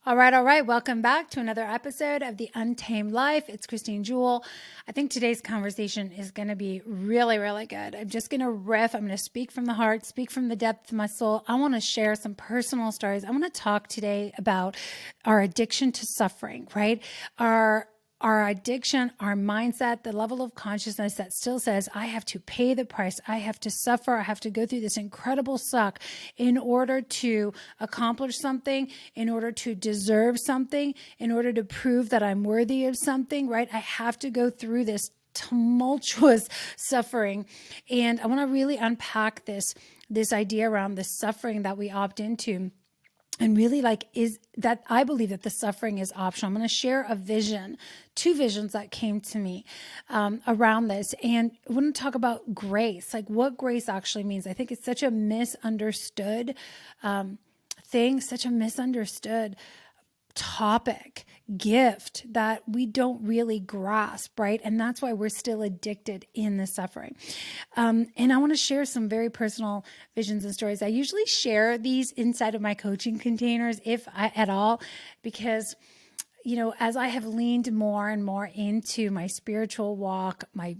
All right, all right. Welcome back to another episode of The Untamed Life. It's Christine Jewell. I think today's conversation is going to be really, really good. I'm just going to riff. I'm going to speak from the heart, speak from the depth of my soul. I want to share some personal stories. I want to talk today about our addiction to suffering, right? Our addiction, our mindset, the level of consciousness that still says, I have to pay the price. I have to suffer. I have to go through this incredible suck in order to accomplish something, in order to deserve something, in order to prove that I'm worthy of something, right? I have to go through this tumultuous suffering. And I want to really unpack this idea around the suffering that we opt into. And really is that I believe that the suffering is optional. I'm going to share a vision, two visions that came to me around this. And I want to talk about grace, like what grace actually means. I think it's such a misunderstood thing, such a misunderstood topic, gift that we don't really grasp, right? And that's why we're still addicted in the suffering. And I want to share some very personal visions and stories. I usually share these inside of my coaching containers, if at all, because as I have leaned more and more into my spiritual walk, my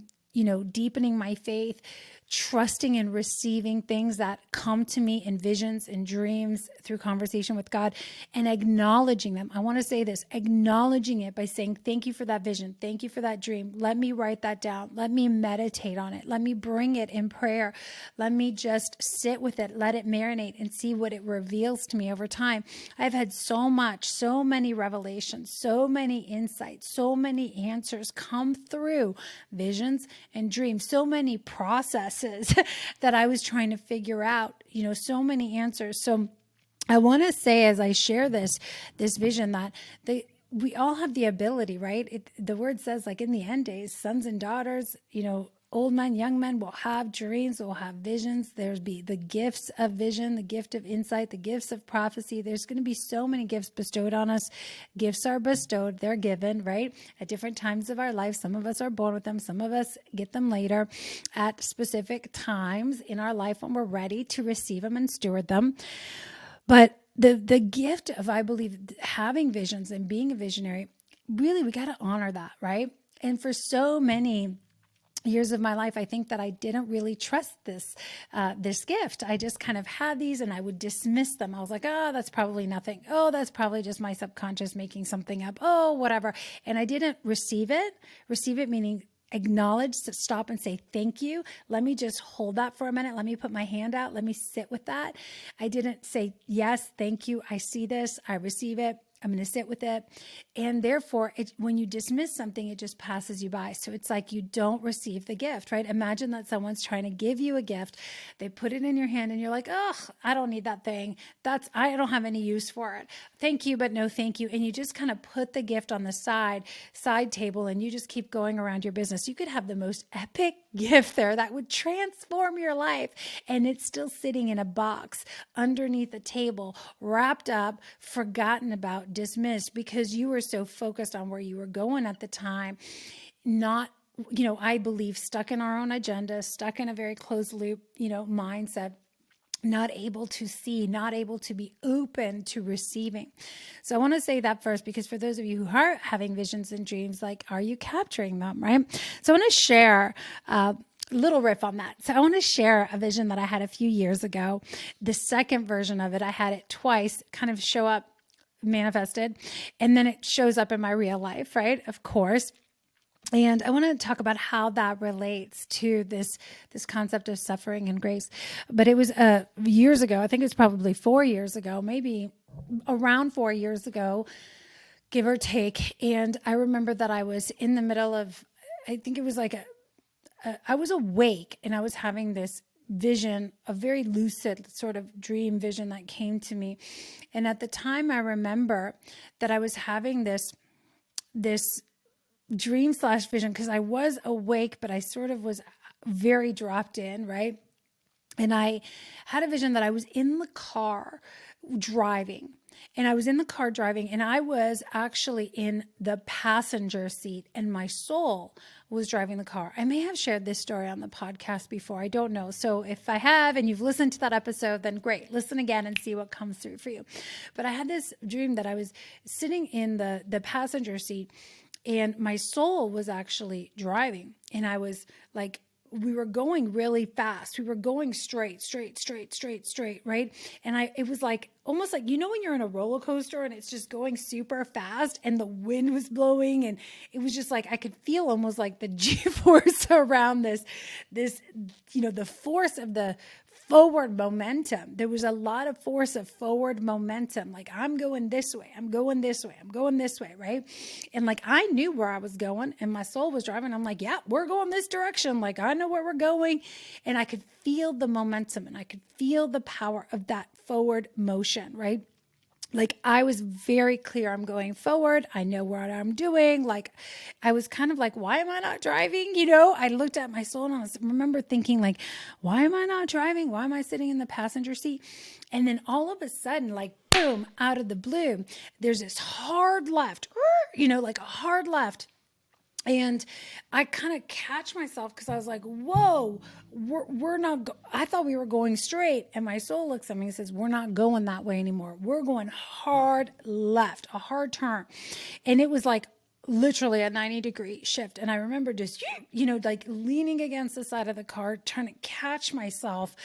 deepening my faith, trusting and receiving things that come to me in visions and dreams through conversation with God and acknowledging them. I want to say this, acknowledging it by saying, thank you for that vision. Thank you for that dream. Let me write that down. Let me meditate on it. Let me bring it in prayer. Let me just sit with it, let it marinate and see what it reveals to me over time. I've had so many revelations, so many insights, so many answers come through visions and dreams, so many processes that I was trying to figure out, so many answers. So I want to say, as I share this vision, that we all have the ability, right? The word says, like in the end days, sons and daughters, old men, young men will have dreams, will have visions. There's be the gifts of vision, the gift of insight, the gifts of prophecy. There's going to be so many gifts bestowed on us. Gifts are bestowed, they're given, right? At different times of our life. Some of us are born with them. Some of us get them later at specific times in our life when we're ready to receive them and steward them. But the gift of, I believe, having visions and being a visionary, really, we got to honor that, right? And for so many years of my life, I think that I didn't really trust this gift. I just kind of had these and I would dismiss them. I was like, oh, that's probably nothing. Oh, that's probably just my subconscious making something up. Oh, whatever. And I didn't receive it. Receive it meaning acknowledge, to stop and say, thank you. Let me just hold that for a minute. Let me put my hand out. Let me sit with that. I didn't say, yes, thank you. I see this. I receive it. I'm going to sit with it. And therefore, when you dismiss something, it just passes you by. So it's like you don't receive the gift, right? Imagine that someone's trying to give you a gift. They put it in your hand and you're like, oh, I don't need that thing. I don't have any use for it. Thank you, but no thank you. And you just kind of put the gift on the side table and you just keep going around your business. You could have the most epic gift there that would transform your life. And it's still sitting in a box underneath the table, wrapped up, forgotten about, dismissed, because you were so focused on where you were going at the time, not, I believe, stuck in our own agenda, stuck in a very closed loop, mindset, not able to see, not able to be open to receiving. So I want to say that first, because for those of you who are having visions and dreams, are you capturing them, right? So I want to share little riff on that. So I want to share a vision that I had a few years ago. The second version of it, I had it twice kind of show up, manifested, and then it shows up in my real life, right? Of course. And I want to talk about how that relates to this concept of suffering and grace. But it was years ago. I think it was probably 4 years ago, maybe around 4 years ago, give or take. And I remember that I was in the middle of, I think it was I was awake and I was having this vision, a very lucid sort of dream vision that came to me. And at the time, I remember that I was having this dream / vision, because I was awake, but I sort of was very dropped in, right? And I had a vision that I was in the car driving. And I was in the car driving, and I was actually in the passenger seat, and my soul was driving the car. I may have shared this story on the podcast before. I don't know. So if I have, and you've listened to that episode, then great. Listen again and see what comes through for you. But I had this dream that I was sitting in the passenger seat, and my soul was actually driving. And I was like, we were going really fast. We were going straight, right? And it was like, almost like, when you're in a roller coaster and it's just going super fast and the wind was blowing, and it was just like, I could feel almost like the G-force around this, the force of the forward momentum. There was a lot of force of forward momentum. Like, I'm going this way, I'm going this way, I'm going this way, right? And like, I knew where I was going, and my soul was driving. I'm like, yeah, we're going this direction. Like, I know where we're going. And I could feel the momentum, and I could feel the power of that forward motion, right? Like, I was very clear, I'm going forward. I know what I'm doing. Like, I was kind of like, why am I not driving? I looked at my soul, and I remember thinking like, why am I not driving? Why am I sitting in the passenger seat? And then all of a sudden, like, boom, out of the blue, there's this hard left, like a hard left. And I kind of catch myself because I was like, whoa, we're not, I thought we were going straight. And my soul looks at me and says, we're not going that way anymore. We're going hard left, a hard turn. And it was like literally a 90-degree shift. And I remember just, like leaning against the side of the car, trying to catch myself,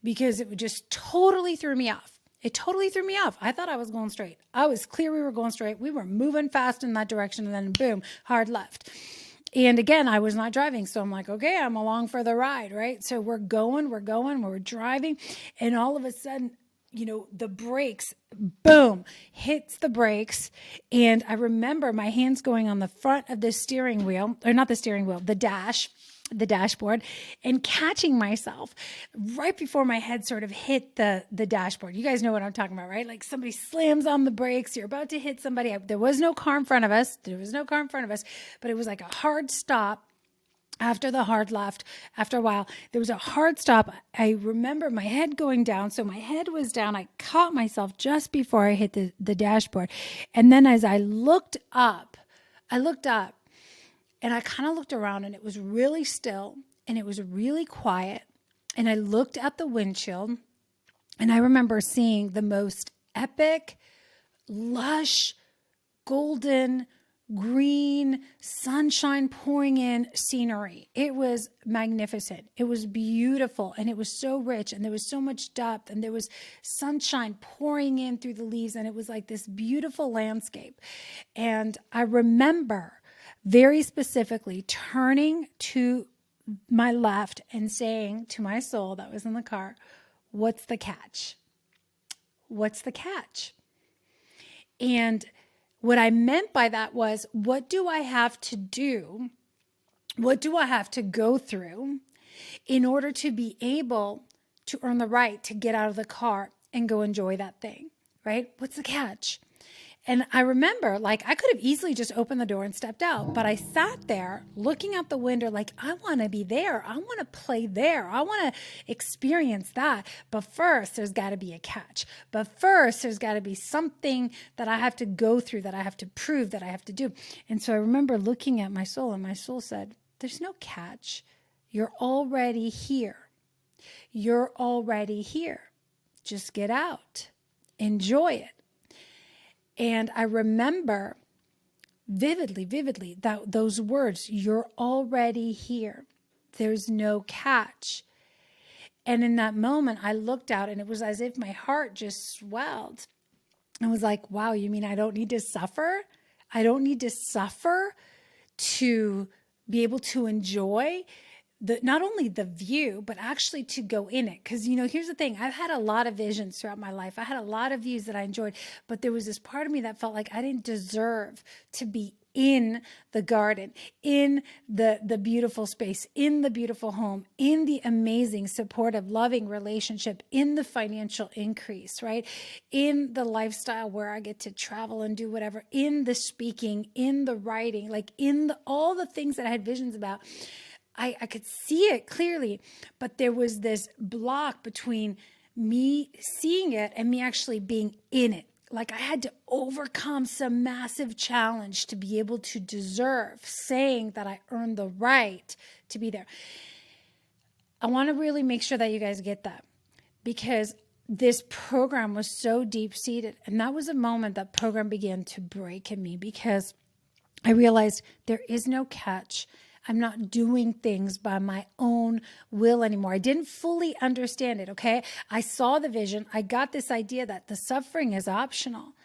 because it would just totally threw me off. It totally threw me off. I thought I was going straight. I was clear we were going straight. We were moving fast in that direction, and then boom, hard left. And again, I was not driving. So I'm like, okay, I'm along for the ride, right? So we're driving. And all of a sudden, the brakes, boom, hits the brakes. And I remember my hands going on the front of the steering wheel, or not the steering wheel, the dashboard, and catching myself right before my head sort of hit the dashboard. You guys know what I'm talking about, right? Like, somebody slams on the brakes, you're about to hit somebody. There was no car in front of us, but it was like a hard stop. After the hard left, after a while, there was a hard stop. I remember my head going down. So my head was down. I caught myself just before I hit the dashboard. And then as I looked up, and I kind of looked around, and it was really still, and it was really quiet. And I looked at the windshield, and I remember seeing the most epic, lush, golden, green, sunshine pouring in scenery. It was magnificent. It was beautiful, and it was so rich, and there was so much depth, and there was sunshine pouring in through the leaves, and it was like this beautiful landscape. And I remember very specifically turning to my left and saying to my soul that was in the car, what's the catch? What's the catch? And what I meant by that was, what do I have to do? What do I have to go through in order to be able to earn the right to get out of the car and go enjoy that thing, right? What's the catch? And I remember, like, I could have easily just opened the door and stepped out, but I sat there looking out the window like, I want to be there. I want to play there. I want to experience that. But first, there's got to be a catch. But first, there's got to be something that I have to go through, that I have to prove, that I have to do. And so I remember looking at my soul, and my soul said, there's no catch. You're already here. You're already here. Just get out. Enjoy it. And I remember vividly that those words, you're already here. There's no catch. And in that moment, I looked out, and it was as if my heart just swelled. I was like, wow, you mean I don't need to suffer? I don't need to suffer to be able to enjoy not only the view, but actually to go in it. Because, here's the thing. I've had a lot of visions throughout my life. I had a lot of views that I enjoyed, but there was this part of me that felt like I didn't deserve to be in the garden, in the beautiful space, in the beautiful home, in the amazing, supportive, loving relationship, in the financial increase, right? In the lifestyle where I get to travel and do whatever, in the speaking, in the writing, like in all the things that I had visions about. I could see it clearly, but there was this block between me seeing it and me actually being in it. Like I had to overcome some massive challenge to be able to deserve saying that I earned the right to be there. I want to really make sure that you guys get that, because this program was so deep seated. And that was a moment that program began to break in me, because I realized there is no catch. I'm not doing things by my own will anymore. I didn't fully understand it, okay? I saw the vision. I got this idea that the suffering is optional.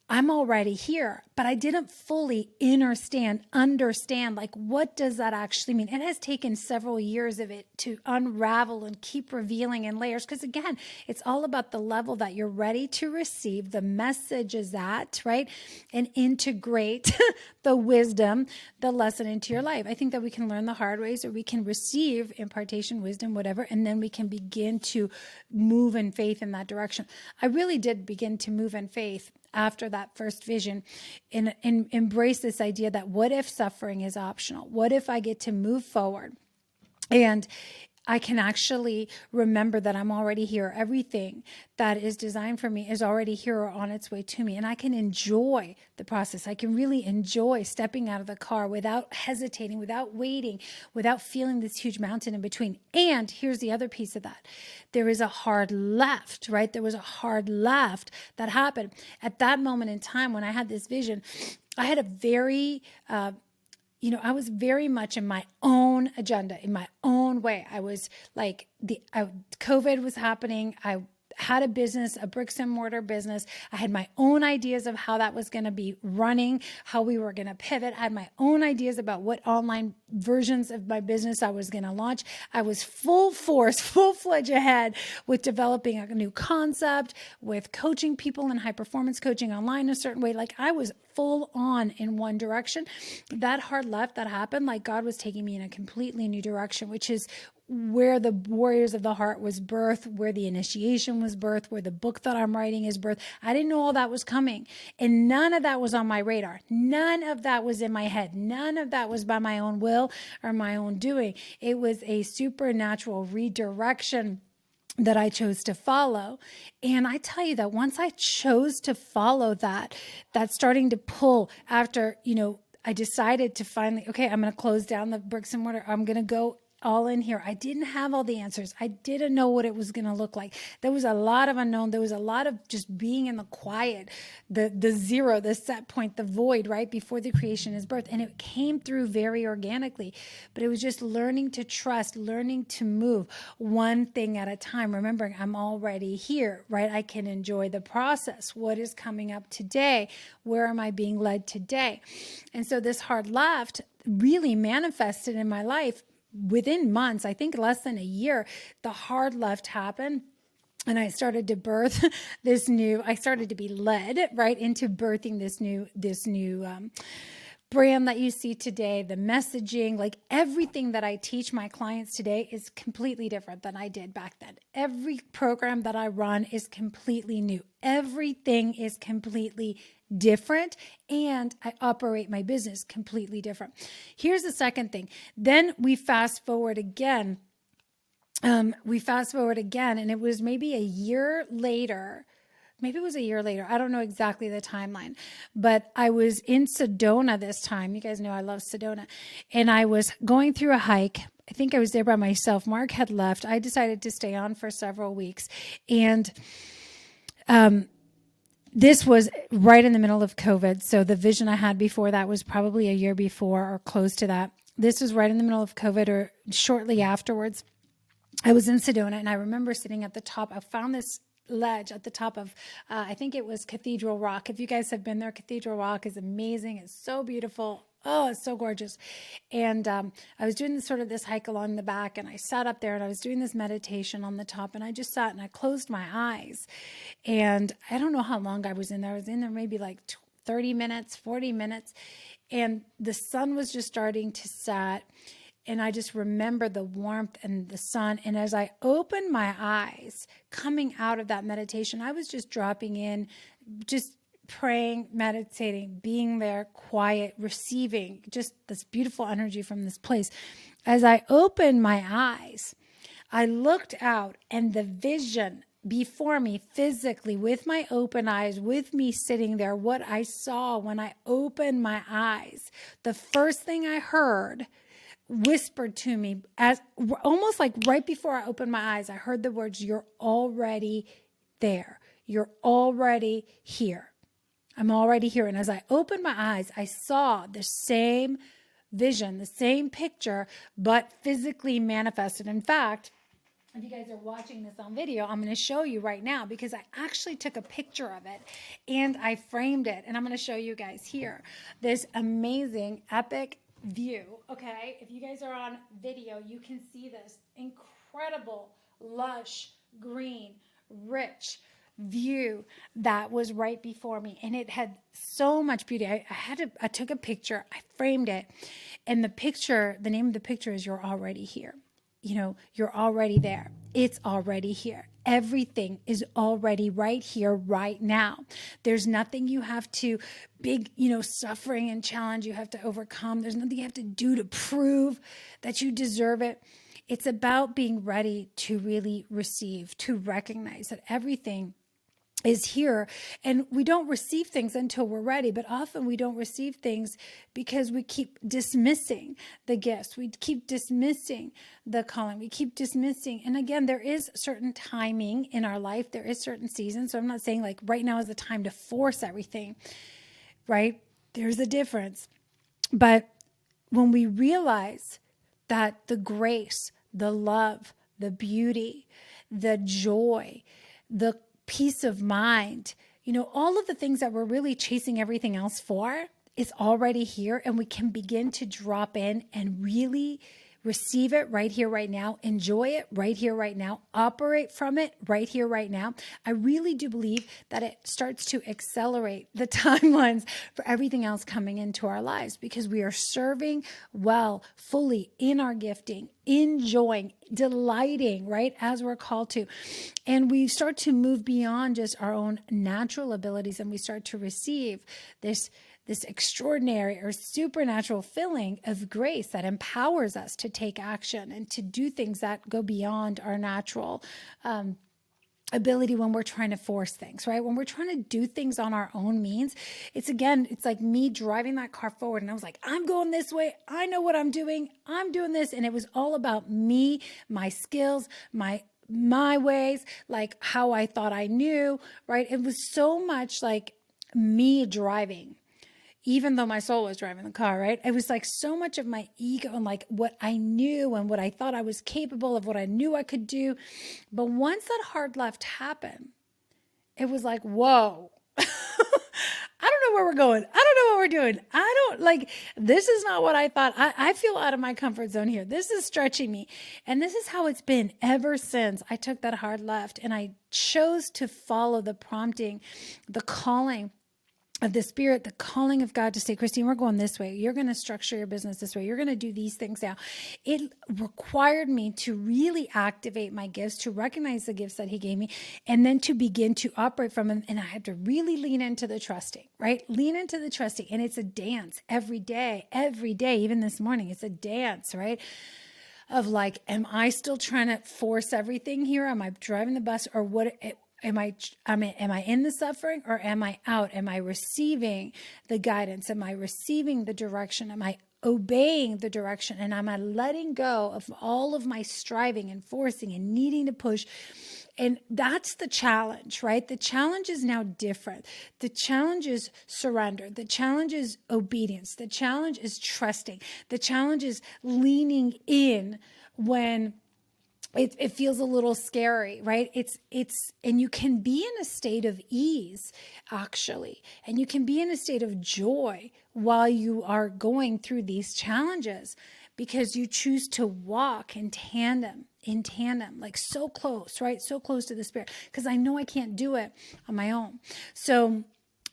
I'm already here, but I didn't fully understand, like, what does that actually mean? It has taken several years of it to unravel and keep revealing in layers. Because again, it's all about the level that you're ready to receive the message is at, right? And integrate the wisdom, the lesson into your life. I think that we can learn the hard ways, or we can receive impartation, wisdom, whatever, and then we can begin to move in faith in that direction. I really did begin to move in faith after that first vision, and embrace this idea that what if suffering is optional? What if I get to move forward and I can actually remember that I'm already here. Everything that is designed for me is already here or on its way to me. And I can enjoy the process. I can really enjoy stepping out of the car without hesitating, without waiting, without feeling this huge mountain in between. And here's the other piece of that. There is a hard left, right? There was a hard left that happened. At that moment in time when I had this vision, I had a very I was very much in my own agenda, in my own way. I was like, COVID was happening. I had a business, a bricks and mortar business. I had my own ideas of how that was going to be running, how we were going to pivot. I had my own ideas about what online versions of my business I was going to launch. I was full force, full-fledged ahead with developing a new concept, with coaching people in high performance coaching online a certain way. Like I was full on in one direction. That hard left that happened, like God was taking me in a completely new direction, which is where the Warriors of the Heart was birthed, where the initiation was birthed, where the book that I'm writing is birthed. I didn't know all that was coming. And none of that was on my radar. None of that was in my head. None of that was by my own will or my own doing. It was a supernatural redirection that I chose to follow. And I tell you that once I chose to follow that, that's starting to pull after, I decided to finally, okay, I'm going to close down the bricks and mortar. I'm going to go all in here. I didn't have all the answers. I didn't know what it was going to look like. There was a lot of unknown. There was a lot of just being in the quiet, the zero, the set point, the void, right before the creation is birthed. And it came through very organically, but it was just learning to trust, learning to move one thing at a time, remembering I'm already here, right? I can enjoy the process. What is coming up today? Where am I being led today? And so this hard left really manifested in my life within months. I think less than a year, the hard left happened. And I started to birth I started to be led right into birthing this new brand that you see today, the messaging, like everything that I teach my clients today is completely different than I did back then. Every program that I run is completely new. Everything is completely different, and I operate my business completely different. Here's the second thing. Then we fast forward again. And it was maybe a year later. Maybe it was a year later. I don't know exactly the timeline, but I was in Sedona this time. You guys know I love Sedona. And I was going through a hike. I think I was there by myself. Mark had left. I decided to stay on for several weeks. And this was right in the middle of COVID. So the vision I had before that was probably a year before or close to that. This was right in the middle of COVID or shortly afterwards. I was in Sedona, and I remember sitting at the top. I found this ledge at the top of, I think it was Cathedral Rock. If you guys have been there, Cathedral Rock is amazing. It's so beautiful. Oh, it's so gorgeous. And I was doing this hike along the back, and I sat up there and I was doing this meditation on the top, and I just sat and I closed my eyes. And I don't know how long I was in there. I was in there maybe like 30 minutes, 40 minutes. And the sun was just starting to set. And I just remember the warmth and the sun. And as I opened my eyes, coming out of that meditation, I was just dropping in, just praying, meditating, being there, quiet, receiving just this beautiful energy from this place. As I opened my eyes, I looked out, and the vision before me physically with my open eyes, with me sitting there, what I saw when I opened my eyes, the first thing I heard whispered to me, as almost like right before I opened my eyes, I heard the words, "You're already there. You're already here. I'm already here." And as I opened my eyes, I saw the same vision, the same picture, but physically manifested. In fact, if you guys are watching this on video, I'm going to show you right now because I actually took a picture of it and I framed it. And I'm going to show you guys here this amazing, epic view. Okay, if you guys are on video, you can see this incredible, lush, green, rich view that was right before me, and it had so much beauty. I took a picture, I framed it, and the name of the picture is "You're Already Here." You're already there. It's already here. Everything is already right here, right now. There's nothing you have to suffering and challenge you have to overcome. There's nothing you have to do to prove that you deserve it. It's about being ready to really receive, to recognize that everything is here, and we don't receive things until we're ready. But often we don't receive things because we keep dismissing the gifts. We keep dismissing the calling. We keep dismissing. And again, there is certain timing in our life. There is certain seasons. So I'm not saying like right now is the time to force everything, right? There's a difference. But when we realize that the grace, the love, the beauty, the joy, the peace of mind, all of the things that we're really chasing everything else for is already here, and we can begin to drop in and really receive it right here, right now, enjoy it right here, right now, operate from it right here, right now. I really do believe that it starts to accelerate the timelines for everything else coming into our lives because we are serving well, fully in our gifting, enjoying, delighting, right, as we're called to. And we start to move beyond just our own natural abilities, and we start to receive this extraordinary or supernatural filling of grace that empowers us to take action and to do things that go beyond our natural ability when we're trying to force things, right? When we're trying to do things on our own means, it's like me driving that car forward and I was like, I'm going this way. I know what I'm doing. I'm doing this. And it was all about me, my skills, my ways, like how I thought I knew, right? It was so much like me driving, even though my soul was driving the car, right? It was like so much of my ego and like what I knew and what I thought I was capable of, what I knew I could do. But once that hard left happened, it was like, whoa, I don't know where we're going. I don't know what we're doing. This is not what I thought. I feel out of my comfort zone here. This is stretching me. And this is how it's been ever since I took that hard left and I chose to follow the prompting, the calling of the Spirit, the calling of God to say, Christine, we're going this way. You're going to structure your business this way. You're going to do these things now. It required me to really activate my gifts, to recognize the gifts that He gave me, and then to begin to operate from them. And I had to really lean into the trusting, right? Lean into the trusting. And it's a dance every day, even this morning. It's a dance, right? Of like, am I still trying to force everything here? Am I driving the bus or what? Am I in the suffering or am I out? Am I receiving the guidance? Am I receiving the direction? Am I obeying the direction? And am I letting go of all of my striving and forcing and needing to push? And that's the challenge, right? The challenge is now different. The challenge is surrender. The challenge is obedience. The challenge is trusting. The challenge is leaning in when it feels a little scary, right? And you can be in a state of ease, actually, and you can be in a state of joy while you are going through these challenges because you choose to walk in tandem, like so close, right? So close to the Spirit, because I know I can't do it on my own. So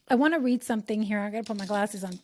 I want to read something here. I got to put my glasses on.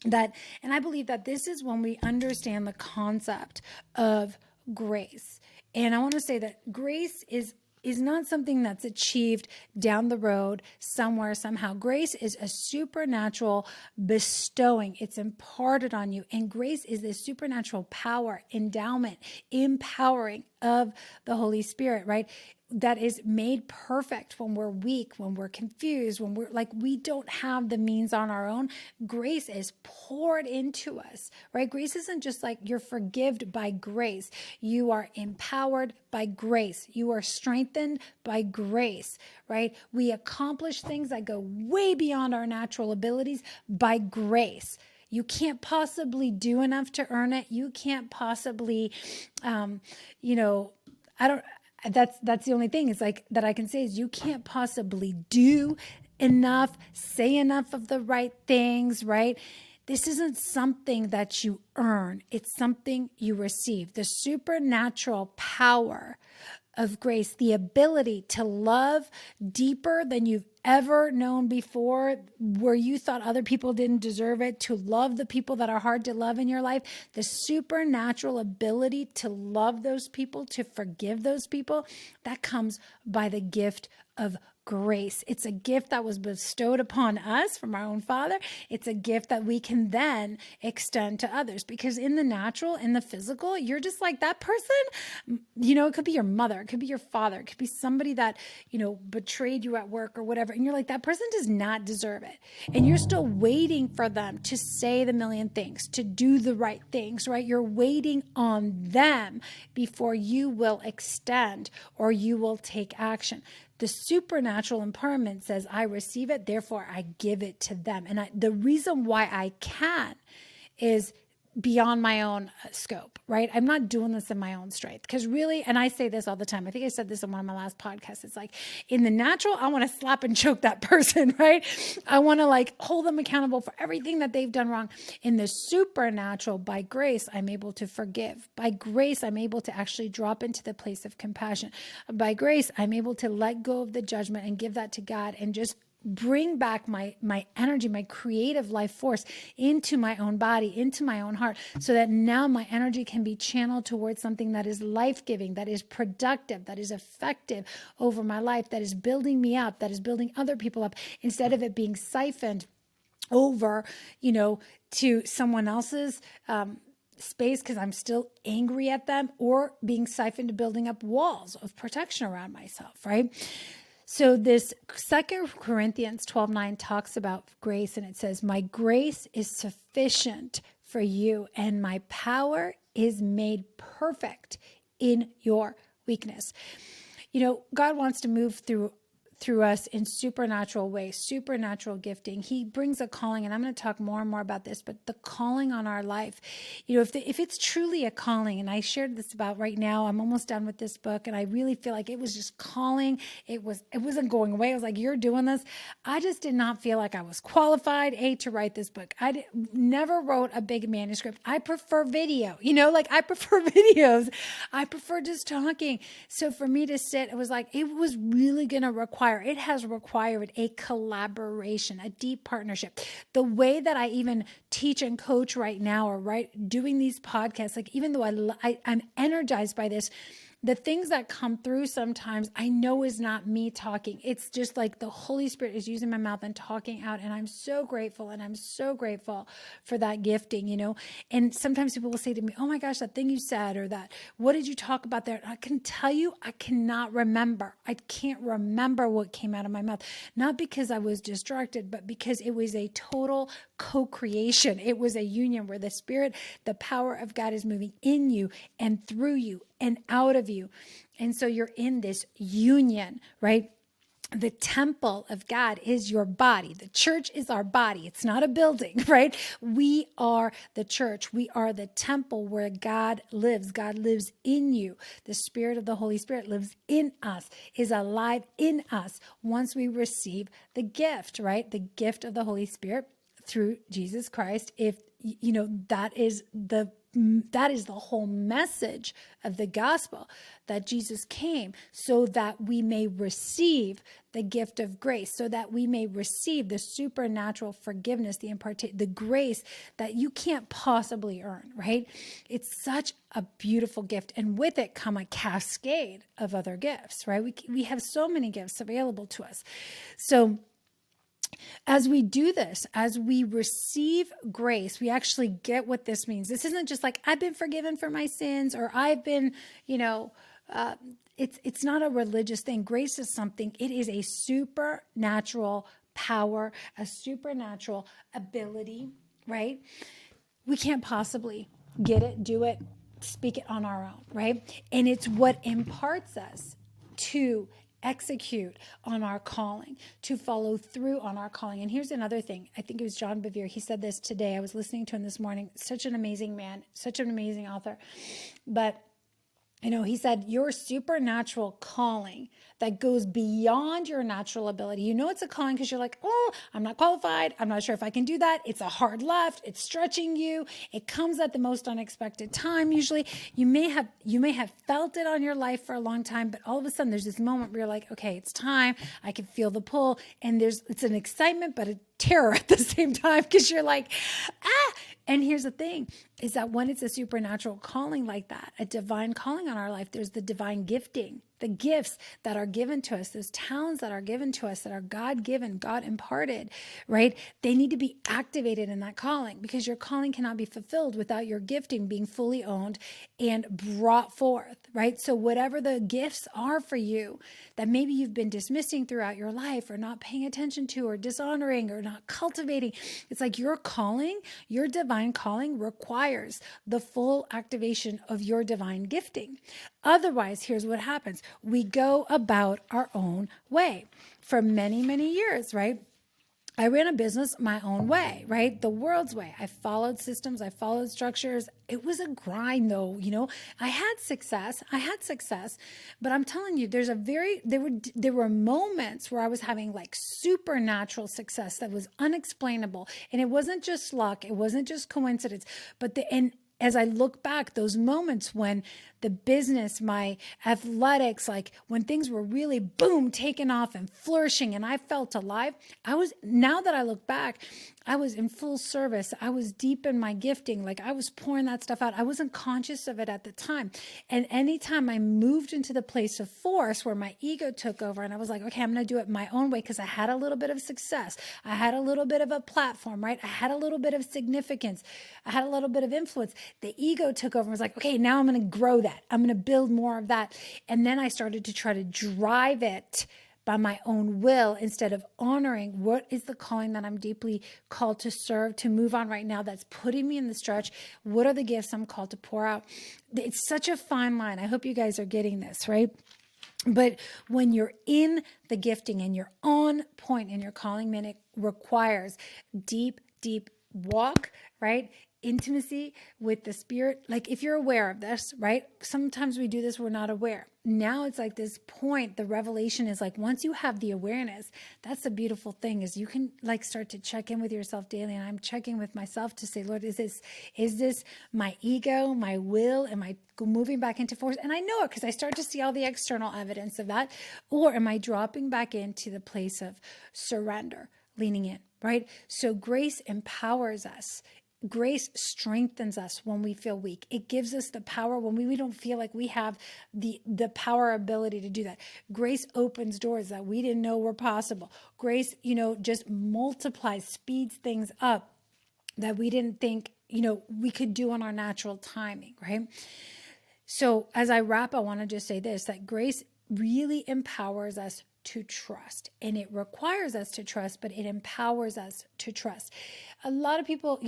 And I believe that this is when we understand the concept of grace. And I want to say that grace is is not something that's achieved down the road somewhere, somehow. Grace is a supernatural bestowing. It's imparted on you. And grace is this supernatural power, endowment, empowering of the Holy Spirit, right? That is made perfect when we're weak, when we're confused, when we're like, we don't have the means on our own. Grace is poured into us, right? Grace isn't just like you're forgiven by grace. You are empowered by grace. You are strengthened by grace, right? We accomplish things that go way beyond our natural abilities by grace. You can't possibly do enough to earn it. You can't possibly, that's the only thing is like that I can say is you can't possibly do enough, say enough of the right things, right? This isn't something that you earn. It's something you receive. The supernatural power of grace, the ability to love deeper than you've ever known before, where you thought other people didn't deserve it, to love the people that are hard to love in your life, the supernatural ability to love those people, to forgive those people, that comes by the gift of grace. It's a gift that was bestowed upon us from our own Father. It's a gift that we can then extend to others, because in the natural, in the physical, you're just like that person, it could be your mother, it could be your father, it could be somebody that, betrayed you at work or whatever. And you're like, that person does not deserve it. And you're still waiting for them to say the million things, to do the right things, right? You're waiting on them before you will extend or you will take action. The supernatural empowerment says, I receive it, therefore I give it to them. And the reason why I can is beyond my own scope, right? I'm not doing this in my own strength, because really, and I say this all the time, I think I said this in one of my last podcasts, it's like in the natural, I want to slap and choke that person, right? I want to like hold them accountable for everything that they've done wrong. In the supernatural, by grace, I'm able to forgive. By grace, I'm able to actually drop into the place of compassion. By grace, I'm able to let go of the judgment and give that to God and just bring back my energy, my creative life force into my own body, into my own heart, so that now my energy can be channeled towards something that is life-giving, that is productive, that is effective over my life, that is building me up, that is building other people up, instead of it being siphoned over, to someone else's space because I'm still angry at them, or being siphoned to building up walls of protection around myself, right? So this 2 Corinthians 12:9 talks about grace, and it says, my grace is sufficient for you, and my power is made perfect in your weakness. God wants to move through us in supernatural ways, supernatural gifting. He brings a calling, and I'm going to talk more and more about this, but the calling on our life, if it's truly a calling, and I shared this about right now, I'm almost done with this book, and I really feel like it was just calling. It wasn't going away. I was like, you're doing this. I just did not feel like I was qualified, to write this book. I never wrote a big manuscript. I prefer video, I prefer videos. I prefer just talking. So for me to sit, it was like, it was really going to it has required a collaboration, a deep partnership. The way that I even teach and coach right now, or doing these podcasts, like even though I'm energized by this, the things that come through sometimes I know is not me talking. It's just like the Holy Spirit is using my mouth and talking out. And I'm so grateful. And I'm so grateful for that gifting, And sometimes people will say to me, oh my gosh, that thing you said, or that, what did you talk about there? And I can tell you, I cannot remember. I can't remember what came out of my mouth. Not because I was distracted, but because it was a total co-creation. It was a union where the Spirit, the power of God is moving in you and through you and out of you. And so you're in this union, right? The temple of God is your body. The church is our body. It's not a building, right? We are the church. We are the temple where God lives. God lives in you. The Spirit of the Holy Spirit lives in us, is alive in us once we receive the gift, right? The gift of the Holy Spirit through Jesus Christ. If that is the whole message of the gospel, that Jesus came so that we may receive the gift of grace, so that we may receive the supernatural forgiveness, the grace that you can't possibly earn, right? It's such a beautiful gift. And with it come a cascade of other gifts, right? We have so many gifts available to us. So as we do this, as we receive grace, we actually get what this means. This isn't just like, I've been forgiven for my sins, or I've been, it's not a religious thing. Grace is something, it is a supernatural power, a supernatural ability, right? We can't possibly get it, do it, speak it on our own, right? And it's what imparts us to execute on our calling, to follow through on our calling. And here's another thing. I think it was John Bevere. He said this today. I was listening to him this morning. Such an amazing man, such an amazing author. But he said, your supernatural calling that goes beyond your natural ability. It's a calling because you're like, oh, I'm not qualified. I'm not sure if I can do that. It's a hard left. It's stretching you. It comes at the most unexpected time. Usually you may have felt it on your life for a long time, but all of a sudden there's this moment where you're like, okay, it's time. I can feel the pull. And it's an excitement, but a terror at the same time, because you're like, ah. And here's the thing, is that when it's a supernatural calling like that, a divine calling on our life, there's the divine gifting, the gifts that are given to us, those talents that are given to us, that are God-given, God imparted, right? They need to be activated in that calling, because your calling cannot be fulfilled without your gifting being fully owned and brought forth, right? So whatever the gifts are for you that maybe you've been dismissing throughout your life, or not paying attention to, or dishonoring, or not cultivating, it's like your calling, your divine calling requires the full activation of your divine gifting. Otherwise, here's what happens. We go about our own way for many, many years, right? I ran a business my own way, right? The world's way. I followed systems. I followed structures. It was a grind though, I had success, but I'm telling you, there were moments where I was having like supernatural success that was unexplainable. And it wasn't just luck. It wasn't just coincidence, and as I look back, those moments when the business, my athletics, like when things were really boom, taking off and flourishing, and I felt alive, now that I look back, I was in full service. I was deep in my gifting. Like I was pouring that stuff out. I wasn't conscious of it at the time. And anytime I moved into the place of force where my ego took over, and I was like, okay, I'm going to do it my own way, because I had a little bit of success. I had a little bit of a platform, right? I had a little bit of significance. I had a little bit of influence. The ego took over and was like, okay, now I'm going to grow that. I'm going to build more of that. And then I started to try to drive it by my own will, instead of honoring what is the calling that I'm deeply called to serve, to move on right now, that's putting me in the stretch. What are the gifts I'm called to pour out? It's such a fine line. I hope you guys are getting this, right? But when you're in the gifting and you're on point in your calling, man, it requires deep walk, right? Intimacy with the Spirit. Like if you're aware of this, right? Sometimes we do this, we're not aware. Now it's like this point, the revelation is like, once you have the awareness, that's the beautiful thing, is you can like start to check in with yourself daily. And I'm checking with myself to say, Lord, is this my ego, my will? Am I moving back into force? And I know it because I start to see all the external evidence of that. Or am I dropping back into the place of surrender, leaning in, right? So grace empowers us. Grace strengthens us when we feel weak. It gives us the power when we don't feel like we have the power ability to do that. Grace opens doors that we didn't know were possible. Grace, just multiplies, speeds things up that we didn't think, we could do on our natural timing, right? So as I wrap, I want to just say this, that grace really empowers us to trust, and it requires us to trust, but it empowers us to trust. A lot of people,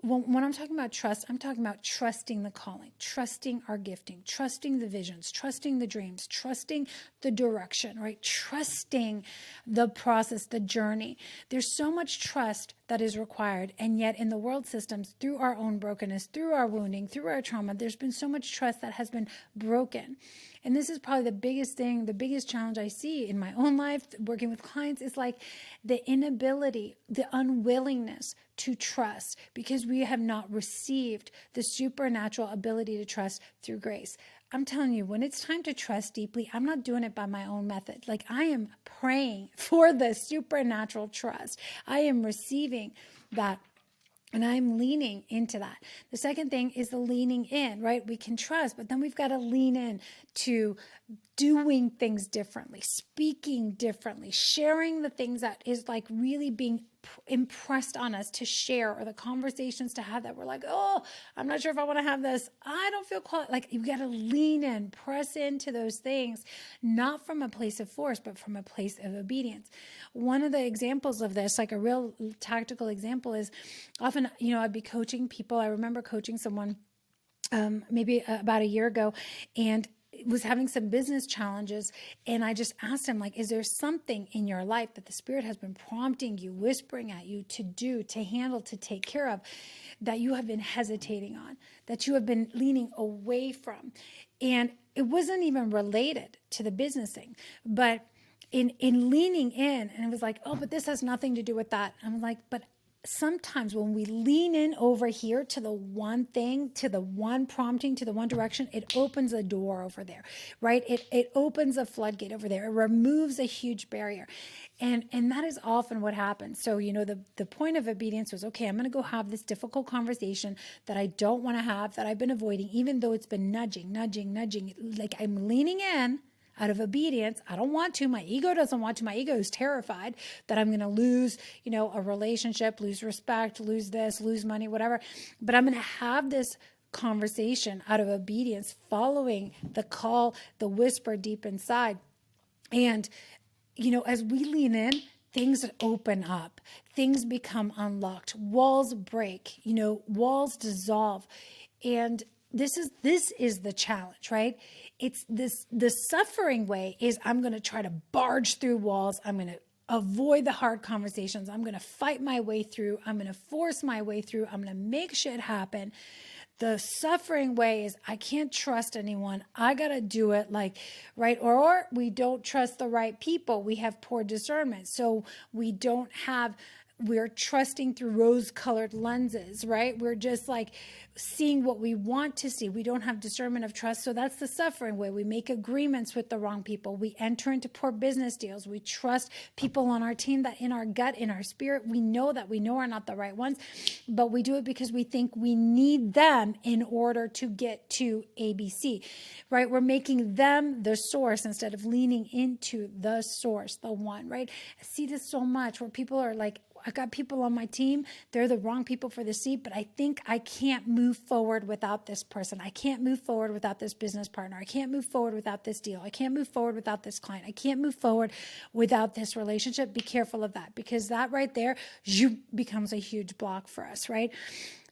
when I'm talking about trust, I'm talking about trusting the calling, trusting our gifting, trusting the visions, trusting the dreams, trusting the direction, right? Trusting the process, the journey. There's so much trust that is required. And yet in the world systems, through our own brokenness, through our wounding, through our trauma, there's been so much trust that has been broken. And this is probably the biggest thing, the biggest challenge I see in my own life, working with clients, is like the inability, the unwillingness to trust, because we have not received the supernatural ability to trust through grace. I'm telling you, when it's time to trust deeply, I'm not doing it by my own method. Like, I am praying for the supernatural trust. I am receiving that. And I'm leaning into that. The second thing is the leaning in, right? We can trust, but then we've got to lean in to doing things differently, speaking differently, sharing the things that is like really being impressed on us to share, or the conversations to have that we're like, oh, I'm not sure if I want to have this. I don't feel like you got to lean in, press into those things, not from a place of force, but from a place of obedience. One of the examples of this, like a real tactical example, is often, I'd be coaching people. I remember coaching someone maybe about a year ago, and was having some business challenges. And I just asked him, like, is there something in your life that the Spirit has been prompting you, whispering at you to do, to handle, to take care of, that you have been hesitating on, that you have been leaning away from? And it wasn't even related to the business thing, but in leaning in, and it was like, oh, but this has nothing to do with that. I'm like, but sometimes when we lean in over here to the one thing, to the one prompting, to the one direction, it opens a door over there, right? It opens a floodgate over there. It removes a huge barrier. And that is often what happens. So, the point of obedience was, okay, I'm going to go have this difficult conversation that I don't want to have, that I've been avoiding, even though it's been nudging. Like, I'm leaning in out of obedience. I don't want to. My ego doesn't want to. My ego is terrified that I'm going to lose, a relationship, lose respect, lose this, lose money, whatever. But I'm going to have this conversation out of obedience, following the call, the whisper deep inside. And, as we lean in, things open up, things become unlocked, walls break, walls dissolve. And this is the challenge, right? It's the suffering way is, I'm going to try to barge through walls. I'm going to avoid the hard conversations. I'm going to fight my way through. I'm going to force my way through. I'm going to make shit happen. The suffering way is, I can't trust anyone. I got to do it right? Or we don't trust the right people. We have poor discernment. So we're trusting through rose-colored lenses, right? We're just like seeing what we want to see. We don't have discernment of trust. So that's the suffering way. We make agreements with the wrong people. We enter into poor business deals. We trust people on our team that in our gut, in our spirit, we know are not the right ones, but we do it because we think we need them in order to get to ABC, right? We're making them the source instead of leaning into the source, the one, right? I see this so much where people are like, I got people on my team, they're the wrong people for the seat, but I think I can't move forward without this person. I can't move forward without this business partner. I can't move forward without this deal. I can't move forward without this client. I can't move forward without this relationship. Be careful of that, because that right there becomes a huge block for us, right?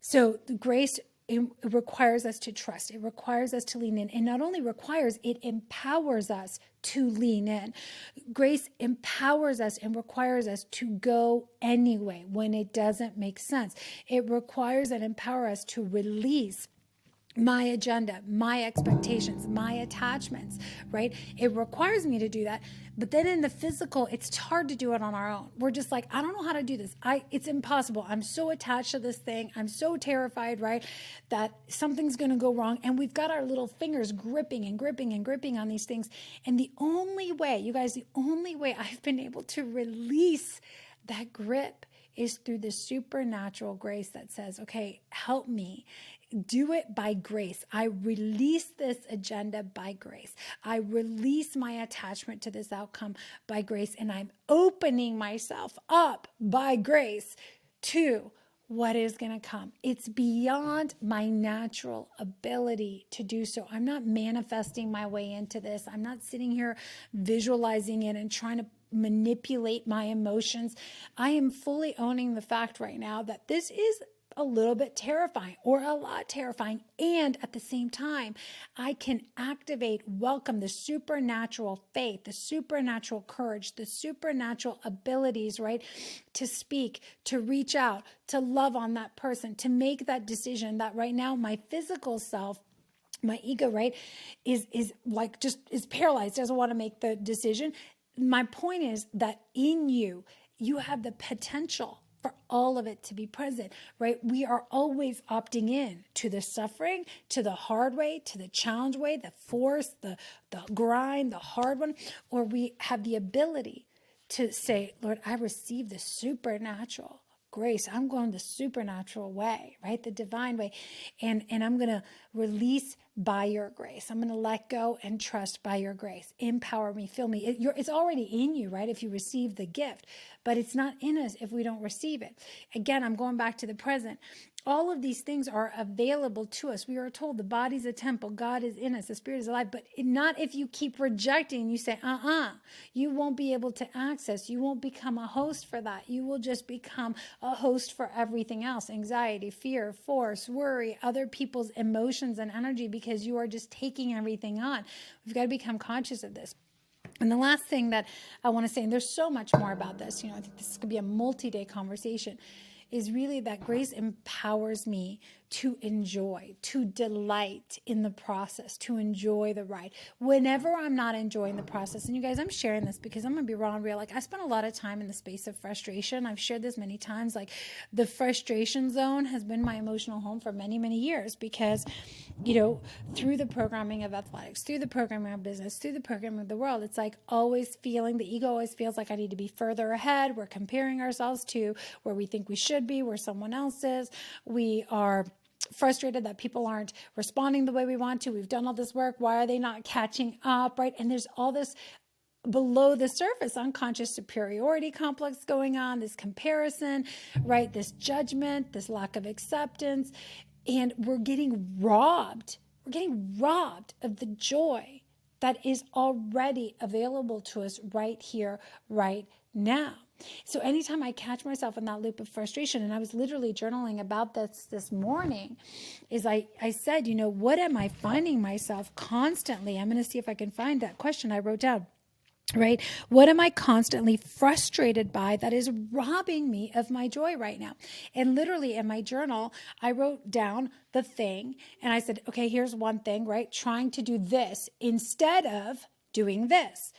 So grace, it requires us to trust. It requires us to lean in. And not only requires, it empowers us to lean in. Grace empowers us and requires us to go anyway when it doesn't make sense. It requires and empowers us to release my agenda, my expectations, my attachments, right? It requires me to do that. But then in the physical, it's hard to do it on our own. We're just like, I don't know how to do this. It's impossible. I'm so attached to this thing. I'm so terrified, right? That something's going to go wrong. And we've got our little fingers gripping and gripping and gripping on these things. And the only way, you guys, the only way I've been able to release that grip is through the supernatural grace that says, okay, help me. Do it by grace. I release this agenda by grace. I release my attachment to this outcome by grace. And I'm opening myself up by grace to what is going to come. It's beyond my natural ability to do so. I'm not manifesting my way into this. I'm not sitting here visualizing it and trying to manipulate my emotions. I am fully owning the fact right now that this is a little bit terrifying or a lot terrifying. And at the same time, I can activate, welcome the supernatural faith, the supernatural courage, the supernatural abilities, right? To speak, to reach out, to love on that person, to make that decision that right now my physical self, my ego, right, is like just is paralyzed, doesn't want to make the decision. My point is that in you, you have the potential for all of it to be present, right? We are always opting in to the suffering, to the hard way, to the challenge way, the force, the grind, the hard one, or we have the ability to say, Lord, I receive the supernatural grace. I'm going the supernatural way, right? The divine way. And I'm going to release by your grace. I'm going to let go and trust by your grace. Empower me, fill me. It's already in you, right? If you receive the gift, but it's not in us if we don't receive it. Again, I'm going back to the present. All of these things are available to us. We are told the body's a temple. God is in us. The spirit is alive, but not if you keep rejecting. You say, you won't be able to access. You won't become a host for that. You will just become a host for everything else. Anxiety, fear, force, worry, other people's emotions and energy, because you are just taking everything on. We've got to become conscious of this. And the last thing that I want to say, and there's so much more about this, I think this could be a multi-day conversation, is really that grace empowers me to enjoy, to delight in the process, to enjoy the ride. Whenever I'm not enjoying the process, and you guys, I'm sharing this because I'm going to be raw and real. Like, I spent a lot of time in the space of frustration. I've shared this many times. Like, the frustration zone has been my emotional home for many, many years because, through the programming of athletics, through the programming of business, through the programming of the world, it's like always feeling, the ego always feels like I need to be further ahead. We're comparing ourselves to where we think we should be, where someone else is. We are frustrated that people aren't responding the way we want to. We've done all this work. Why are they not catching up, right? And there's all this below the surface unconscious superiority complex going on, this comparison, right? This judgment, this lack of acceptance. And we're getting robbed. We're getting robbed of the joy that is already available to us right here, right now. So anytime I catch myself in that loop of frustration, and I was literally journaling about this morning, is I said, what am I finding myself constantly? I'm going to see if I can find that question I wrote down. Right? What am I constantly frustrated by that is robbing me of my joy right now? And literally in my journal, I wrote down the thing and I said, okay, here's one thing, right? Trying to do this instead of doing this.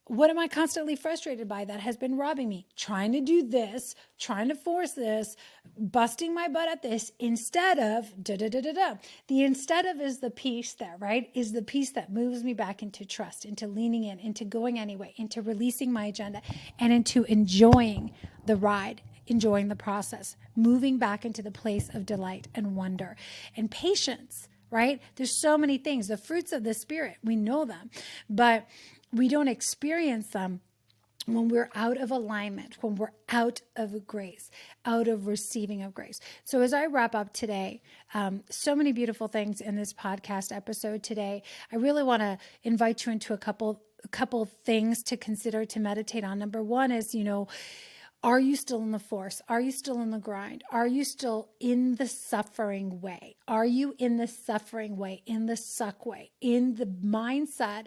What am I constantly frustrated by that has been robbing me? Trying to do this, trying to force this, busting my butt at this instead of da-da-da-da-da. The instead of is the piece there, right? Is the piece that moves me back into trust, into leaning in, into going anyway, into releasing my agenda, and into enjoying the ride, enjoying the process, moving back into the place of delight and wonder and patience, right? There's so many things. The fruits of the Spirit, we know them, but we don't experience them when we're out of alignment, when we're out of grace, out of receiving of grace. So as I wrap up today, so many beautiful things in this podcast episode today. I really want to invite you into a couple things to consider, to meditate on. Number one is, are you still in the force? Are you still in the grind? Are you still in the suffering way? Are you in the suffering way, in the suck way, in the mindset,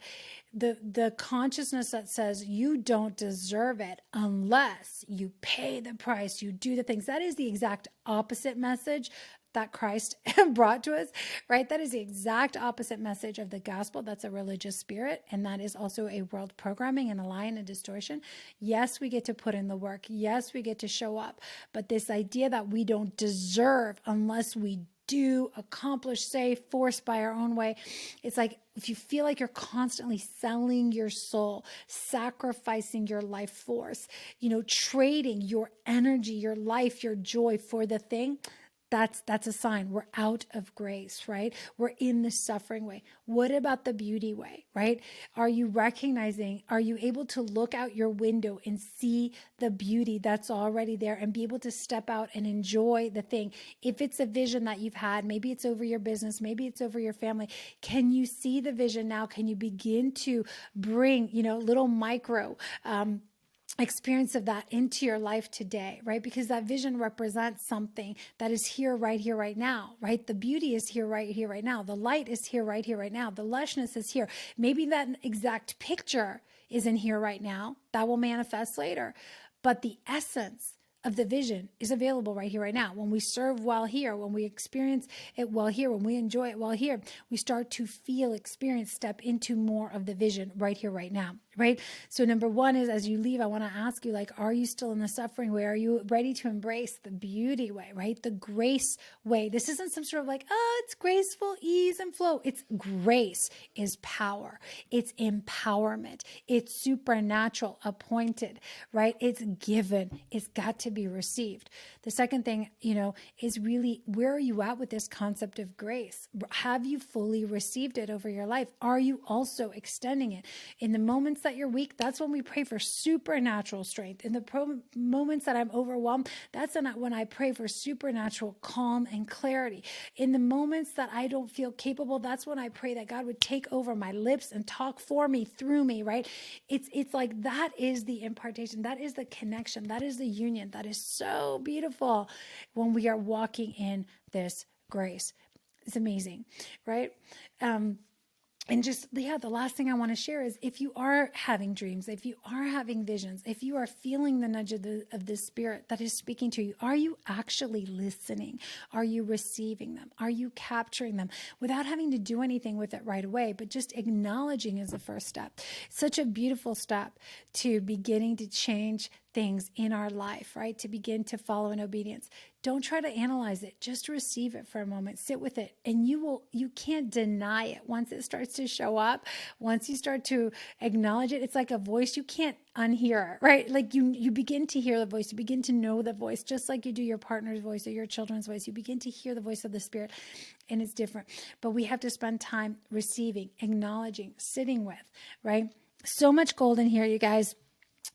the consciousness that says you don't deserve it unless you pay the price, you do the things? That is the exact opposite message that Christ brought to us, right? That is the exact opposite message of the gospel. That's a religious spirit. And that is also a world programming and a lie and a distortion. Yes, we get to put in the work. Yes, we get to show up. But this idea that we don't deserve unless we do, accomplish, say, force by our own way. It's like if you feel like you're constantly selling your soul, sacrificing your life force, trading your energy, your life, your joy for the thing, that's a sign we're out of grace, right? We're in the suffering way. What about the beauty way, right? Are you recognizing, are you able to look out your window and see the beauty that's already there and be able to step out and enjoy the thing? If it's a vision that you've had, maybe it's over your business, maybe it's over your family. Can you see the vision now? Can you begin to bring, little micro, experience of that into your life today, right? Because that vision represents something that is here, right now, right? The beauty is here, right now. The light is here, right now. The lushness is here. Maybe that exact picture isn't here right now. That will manifest later. But the essence of the vision is available right here, right now. When we serve while here, when we experience it while here, when we enjoy it while here, we start to feel, experience, step into more of the vision right here, right now, right? So number one is, as you leave, I want to ask you, like, are you still in the suffering way? Are you ready to embrace the beauty way, right? The grace way. This isn't some sort of like, oh, it's graceful ease and flow. It's grace is power. It's empowerment. It's supernatural, appointed, right? It's given. It's got to be received. The second thing, is really, where are you at with this concept of grace? Have you fully received it over your life? Are you also extending it? In the moments that you're weak, that's when we pray for supernatural strength. In the moments that I'm overwhelmed, that's when I pray for supernatural calm and clarity. In the moments that I don't feel capable, that's when I pray that God would take over my lips and talk for me, through me, right? It's like, that is the impartation. That is the connection. That is the union. That is so beautiful when we are walking in this grace. It's amazing, right? And just, the last thing I want to share is, if you are having dreams, if you are having visions, if you are feeling the nudge of the Spirit that is speaking to you, are you actually listening? Are you receiving them? Are you capturing them without having to do anything with it right away, but just acknowledging is the first step. Such a beautiful step to beginning to change things in our life, right? To begin to follow in obedience. Don't try to analyze it. Just receive it for a moment. Sit with it. And you can't deny it. Once it starts to show up, once you start to acknowledge it, it's like a voice. You can't unhear it, right? Like you begin to hear the voice. You begin to know the voice, just like you do your partner's voice or your children's voice. You begin to hear the voice of the Spirit, and it's different. But we have to spend time receiving, acknowledging, sitting with, right? So much gold in here, you guys.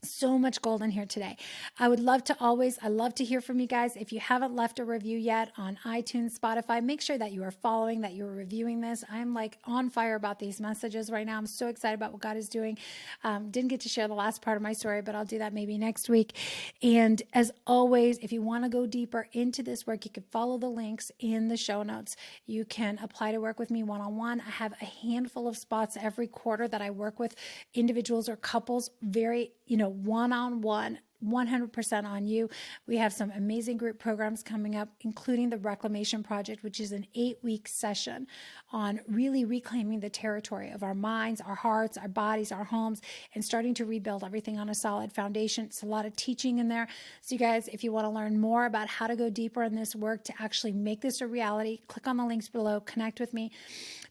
So much gold in here today. I love to hear from you guys. If you haven't left a review yet on iTunes, Spotify, make sure that you are following, that you're reviewing this. I'm like on fire about these messages right now. I'm so excited about what God is doing. Didn't get to share the last part of my story, but I'll do that maybe next week. And as always, if you want to go deeper into this work, you can follow the links in the show notes. You can apply to work with me one-on-one. I have a handful of spots every quarter that I work with individuals or couples, very, one-on-one, 100% on you. We have some amazing group programs coming up, including the Reclamation Project, which is an 8-week session on really reclaiming the territory of our minds, our hearts, our bodies, our homes, and starting to rebuild everything on a solid foundation. It's a lot of teaching in there. So you guys, if you want to learn more about how to go deeper in this work to actually make this a reality, click on the links below, connect with me.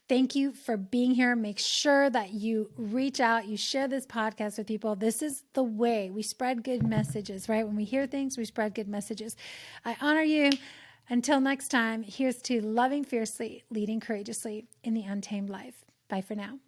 Thank you for being here. Make sure that you reach out, you share this podcast with people. This is the way we spread good messages, right? When we hear things, we spread good messages. I honor you. Until next time, here's to loving fiercely, leading courageously in the untamed life. Bye for now.